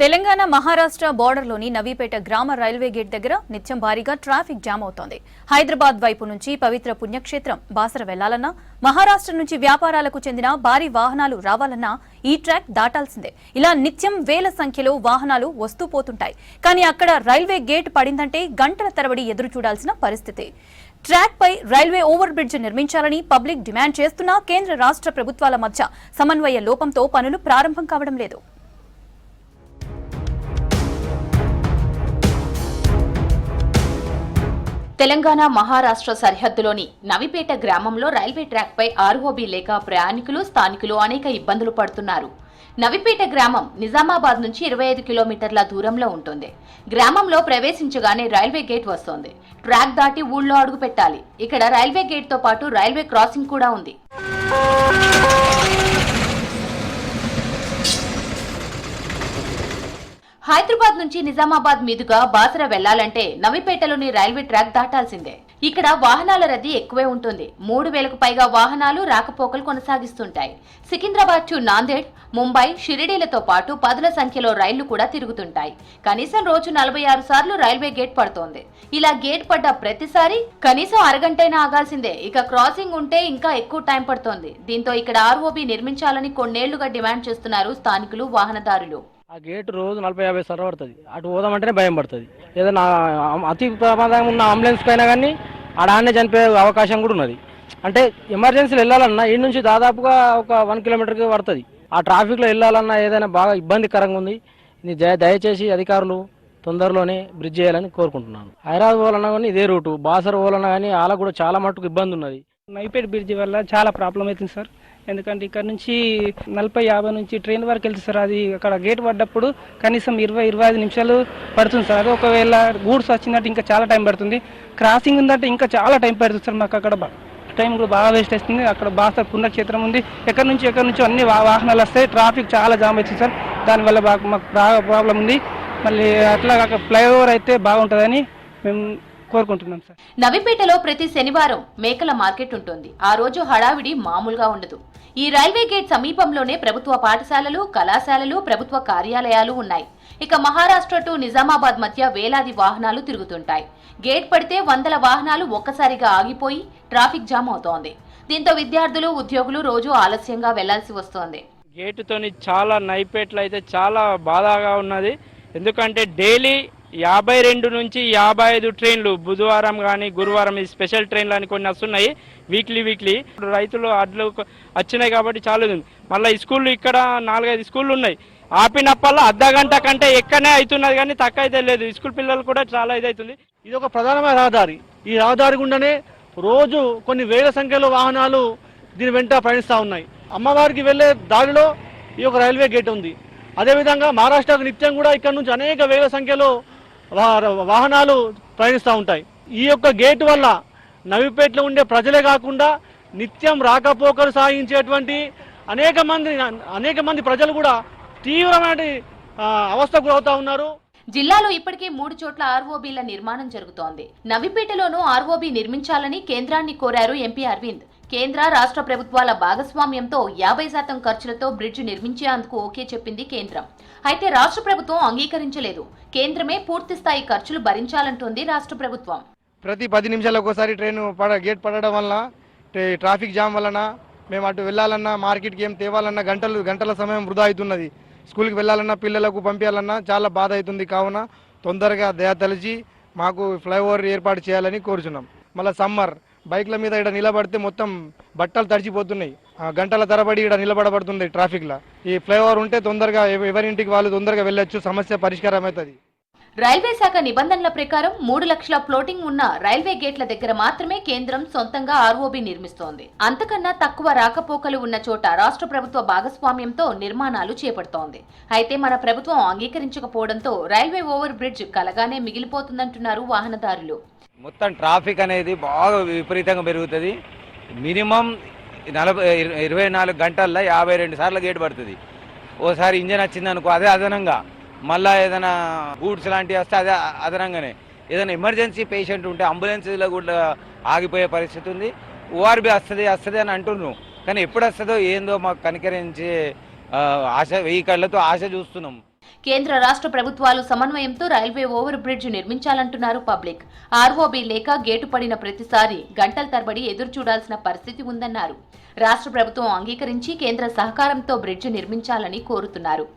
తెలంగాణ మహారాష్ట్ర బోర్డర్లోని నవీపేట గ్రామ railway gate దగ్గర నిత్యం భారీగా ట్రాఫిక్ జామ్ అవుతోంది. హైదరాబాద్ వైపు నుంచి పవిత్ర పుణ్యక్షేత్రం బాసర వెళ్లాలన్నా, మహారాష్ట్ర నుంచి వ్యాపారాలకు చెందిన భారీ వాహనాలు రావాలన్నా ఈ ట్రాక్ దాటాల్సిందే. ఇలా నిత్యం వేల సంఖ్యలో వాహనాలు వస్తూ పోతుంటాయి. కానీ అక్కడ రైల్వే గేట్ పడిందంటే గంటల తరబడి ఎదురు చూడాల్సిన పరిస్థితి. ట్రాక్ పై రైల్వే ఓవర్ బ్రిడ్జ్ నిర్మించాలని పబ్లిక్ డిమాండ్ చేస్తున్నా కేంద్ర రాష్ట్ర ప్రభుత్వాల మధ్య సమన్వయ లోపంతో పనులు ప్రారంభం కావడం లేదు. తెలంగాణ మహారాష్ట్ర సరిహద్దులోని నవిపేట గ్రామంలో రైల్వే ట్రాక్ పై ఆర్ఓబీ లేక ప్రయాణికులు స్థానికులు అనేక ఇబ్బందులు పడుతున్నారు. నవిపేట గ్రామం నిజామాబాద్ నుంచి 25 కిలోమీటర్ల దూరంలో ఉంటుంది. గ్రామంలో ప్రవేశించగానే రైల్వే గేట్ వస్తోంది. ట్రాక్ దాటి ఊళ్ళో అడుగు పెట్టాలి. ఇక్కడ రైల్వే గేట్ తో పాటు రైల్వే క్రాసింగ్ కూడా ఉంది. హైదరాబాద్ నుంచి నిజామాబాద్ మీదుగా బాసర వెళ్లాలంటే నవిపేటలోని రైల్వే ట్రాక్ దాటాల్సిందే. ఇక్కడ వాహనాల రద్దీ ఎక్కువే ఉంటుంది. 3000కు పైగా వాహనాలు రాకపోకలు కొనసాగిస్తుంటాయి. సికింద్రాబాద్ టు నాందేడ్, ముంబై, షిరిడీలతో పాటు పదుల సంఖ్యలో రైళ్లు కూడా తిరుగుతుంటాయి. కనీసం రోజు 46 సార్లు రైల్వే గేట్ పడుతోంది. ఇలా గేట్ పడ్డ ప్రతిసారి కనీసం అరగంటైనా ఆగాల్సిందే. ఇక క్రాసింగ్ ఉంటే ఇంకా ఎక్కువ టైం పడుతోంది. దీంతో ఇక్కడ ఆర్ఓబీ నిర్మించాలని కొన్నేళ్లుగా డిమాండ్ చేస్తున్నారు స్థానికులు, వాహనదారులు. ఆ గేట్ రోజు 40-50 సార్లు పడుతుంది. అటు పోదామంటేనే భయం పడుతుంది. ఏదైనా అతి ప్రమాదం ఉన్న అంబులెన్స్ పైన కానీ ఆడానే చనిపోయే అవకాశం కూడా ఉన్నది. అంటే ఎమర్జెన్సీలో వెళ్ళాలన్నా ఈ నుంచి దాదాపుగా ఒక 1 కిలోమీటర్కి పడుతుంది. ఆ ట్రాఫిక్లో వెళ్ళాలన్నా ఏదైనా బాగా ఇబ్బందికరంగా ఉంది. దయచేసి అధికారులు తొందరలోనే బ్రిడ్జ్ చేయాలని కోరుకుంటున్నాను. హైదరాబాద్ పోవాలన్నా కానీ ఇదే రూటు, బాసర పోవాలన్నా కానీ అలా కూడా చాలా మటుకు ఇబ్బంది ఉన్నది. నవిపేట బ్రిడ్జ్ వల్ల చాలా ప్రాబ్లం అవుతుంది సార్. ఎందుకంటే ఇక్కడ నుంచి 40-50 నుంచి ట్రైన్ వరకు వెళ్తుంది సార్. అది అక్కడ గేట్ పడ్డప్పుడు కనీసం 20-25 నిమిషాలు పడుతుంది సార్. అది ఒకవేళ గూడ్స్ వచ్చిందంటే ఇంకా చాలా టైం పడుతుంది. క్రాసింగ్ ఉందంటే ఇంకా చాలా టైం పడుతుంది సార్. మాకు అక్కడ టైం కూడా బాగా వేస్ట్ అవుతుంది. అక్కడ బాసర పుణ్యక్షేత్రం ఉంది. ఎక్కడి నుంచి అన్ని వాహనాలు వస్తాయి. ట్రాఫిక్ చాలా జామ్ అవుతుంది సార్. దానివల్ల మాకు బాగా ప్రాబ్లం ఉంది. మళ్ళీ అట్లా ఫ్లైఓవర్ అయితే బాగుంటుందని మేము కోరుకుంటున్నాం సార్. నవిపేటలో ప్రతి శనివారం మేకల మార్కెట్ ఉంటుంది. ఆ రోజు హడావిడి మామూలుగా ఉండదు. ఈ రైల్వే గేట్ సమీపంలోనే ప్రభుత్వ పాఠశాలలు, కళాశాలలు, ప్రభుత్వ కార్యాలయాలు ఉన్నాయి. ఇక మహారాష్ట్ర టు నిజామాబాద్ మధ్య వేలాది వాహనాలు తిరుగుతుంటాయి. గేట్ పడితే వందల వాహనాలు ఒక్కసారిగా ఆగిపోయి ట్రాఫిక్ జామ్ అవుతోంది. దీంతో విద్యార్థులు, ఉద్యోగులు రోజు ఆలస్యంగా వెళ్లాల్సి వస్తోంది. గేటుతోని చాలా నైపేట్లు అయితే చాలా బాధగా ఉన్నది. ఎందుకంటే డైలీ 52 నుంచి 55 ట్రైన్లు బుధవారం కానీ గురువారం ఈ స్పెషల్ ట్రైన్లు అని కొన్ని వస్తున్నాయి. వీక్లీ రైతులు అడ్లు వచ్చినాయి కాబట్టి చాలా ఉంది. మళ్ళీ ఈ స్కూళ్ళు ఇక్కడ 4-5 స్కూళ్ళు ఉన్నాయి. ఆపినప్పల్లా అర్ధగంట కంటే ఎక్కడనే అవుతున్నది కానీ తక్కువ అయితే లేదు. స్కూల్ పిల్లలు కూడా చాలా ఇదవుతుంది. ఇది ఒక ప్రధానమైన రహదారి. ఈ రహదారి గుండానే రోజు కొన్ని వేల సంఖ్యలో వాహనాలు దీని వెంట ప్రయాణిస్తూ ఉన్నాయి. అమ్మవారికి వెళ్లే దారిలో ఈ యొక్క రైల్వే గేట్ ఉంది. అదేవిధంగా మహారాష్ట్రకు నిత్యం కూడా ఇక్కడ నుంచి అనేక వేల సంఖ్యలో వాహనాలు ప్రయాణిస్తూ ఉంటాయి. ఈ యొక్క గేట్ వల్ల నవిపేటలో ఉండే ప్రజలే కాకుండా నిత్యం రాకపోకలు సాగించేటువంటి అనేక మంది ప్రజలు కూడా తీవ్రమైన అవస్థకు గురవుతా ఉన్నారు. జిల్లాలో ఇప్పటికే 3 చోట్ల ఆర్ఓబీల నిర్మాణం జరుగుతోంది. నవిపేటలోనూ ఆర్ఓబీ నిర్మించాలని కేంద్రాన్ని కోరారు ఎంపీ అరవింద్. కేంద్ర, రాష్ట్ర ప్రభుత్వాల భాగస్వామ్యంతో 50% ఖర్చులతో బ్రిడ్జ్ నిర్మించేందుకు ఓకే చెప్పింది కేంద్రం. అయితే రాష్ట్ర ప్రభుత్వం అంగీకరించలేదు. కేంద్రమే పూర్తి స్థాయి ఖర్చులు భరించాలంటోంది రాష్ట్ర ప్రభుత్వం. ప్రతి 10 నిమిషాలకు ఒకసారి ట్రైన్ గేట్ పడడం వలన, ట్రాఫిక్ జామ్ వలన మేము అటు వెళ్ళాలన్నా, మార్కెట్కి ఏం తేవాలన్నా గంటల సమయం వృధా అవుతున్నది. స్కూల్కి వెళ్ళాలన్నా, పిల్లలకు పంపించాలన్నా చాలా బాధ అవుతుంది. కావున తొందరగా దయతలిచి మాకు ఫ్లైఓవర్ ఏర్పాటు చేయాలని కోరుచున్నాం. మళ్ళీ సమ్మర్ బైక్ల మీద ఇక్కడ నిలబడితే మొత్తం బట్టలు తడిచిపోతున్నాయి. గంటల తరబడి ఇక్కడ నిలబడబడుతుంది ట్రాఫిక్లో. ఈ ఫ్లైఓవర్ ఉంటే తొందరగా ఎవరింటికి వాళ్ళు తొందరగా వెళ్ళొచ్చు, సమస్య పరిష్కారం అవుతుంది. రైల్వే శాఖ నిబంధనల ప్రకారం 3 లక్షల ఫ్లోటింగ్ ఉన్న రైల్వే గేట్ల దగ్గర మాత్రమే కేంద్రం సొంతంగా ఆర్ఓబీ నిర్మిస్తోంది. అంతకన్నా తక్కువ రాకపోకలు ఉన్న చోట రాష్ట్ర ప్రభుత్వ భాగస్వామ్యంతో నిర్మాణాలు చేపడుతోంది. అయితే మన ప్రభుత్వం అంగీకరించకపోవడంతో రైల్వే ఓవర్ బ్రిడ్జ్ కలగానే మిగిలిపోతుందంటున్నారు వాహనదారులు. మొత్తం ట్రాఫిక్ అనేది బాగా విపరీతంగా పెరుగుతుంది. మినిమం 24 గంటల్లో 52 సార్లు గేట్ పడుతుంది. ఓసారి ఇంజన్ వచ్చిందనుకో అదే అదనంగా, మళ్ళీ ఏదైనా గూడ్స్ లాంటివి వస్తే అదే అదనంగానే. ఏదైనా ఎమర్జెన్సీ పేషెంట్ ఉంటే అంబులెన్స్లో కూడా ఆగిపోయే పరిస్థితి ఉంది. ఓఆర్బీ వస్తుంది అని అంటున్నాం. కానీ ఎప్పుడు వస్తుందో ఏందో మాకు కనికరించే ఆశ, 1000 కళ్ళతో ఆశ చూస్తున్నాం. కేంద్ర రాష్ట్ర ప్రభుత్వాలు సమన్వయంతో రైల్వే ఓవర్ బ్రిడ్జ్ నిర్మించాలంటున్నారు పబ్లిక్. ఆర్ఓబీ లేక గేటు పడిన ప్రతిసారి గంటల తరబడి ఎదురు చూడాల్సిన పరిస్థితి ఉందన్నారు. రాష్ట్ర ప్రభుత్వం అంగీకరించి కేంద్ర సహకారంతో బ్రిడ్జ్ నిర్మించాలని కోరుతున్నారు.